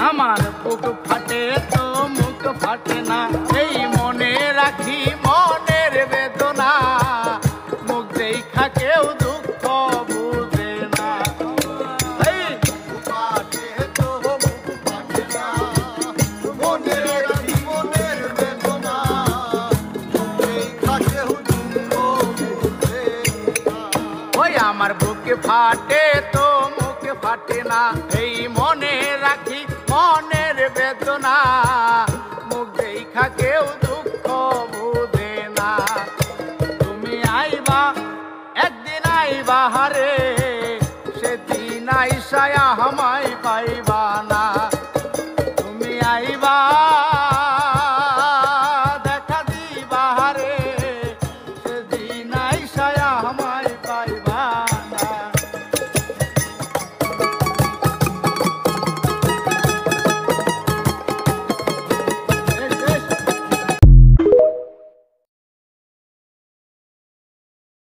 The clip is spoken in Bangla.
আমার বুক ফাটে তো মুখ ফাটে না, এই মনে রাখি মনের বেদনা, মুখ দেখা কেউ দুঃখ বুঝে না। এই ফাটে তো মুখ ফাটে না, মনে রাখি মনের বেদনা, দেখা কেউ দুঃখ বুঝে না। ওই আমার বুক ফাটে তো মুখ ফাটে না, এই মনে রাখি মনের বেদনা,